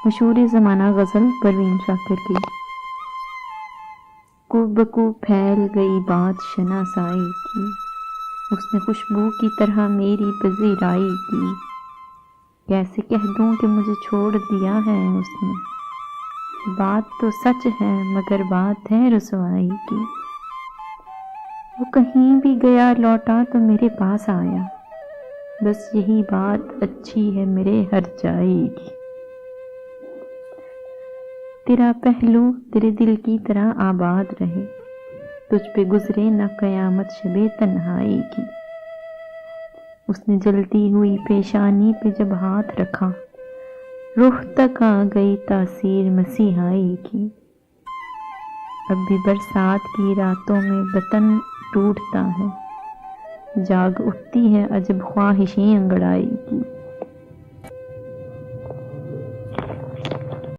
مشہور زمانہ غزل پروین شاکر کی۔ کو بکو پھیل گئی بات شناسائی کی، اس نے خوشبو کی طرح میری پذیرائی کی، کیسے کہہ دوں کہ مجھے چھوڑ دیا ہے اس نے، بات تو سچ ہے مگر بات ہے رسوائی کی۔ وہ کہیں بھی گیا لوٹا تو میرے پاس آیا، بس یہی بات اچھی ہے میرے ہر جائی کی۔ تیرا پہلو تیرے دل کی طرح آباد رہے، تجھ پہ گزرے نہ قیامت شب تنہائی کی۔ اس نے جلتی ہوئی پیشانی پہ جب ہاتھ رکھا، روح تک آ گئی تاثیر مسیحائی کی۔ اب بھی برسات کی راتوں میں وطن ٹوٹتا ہے، جاگ اٹھتی ہے عجب خواہشیں انگڑائی کی۔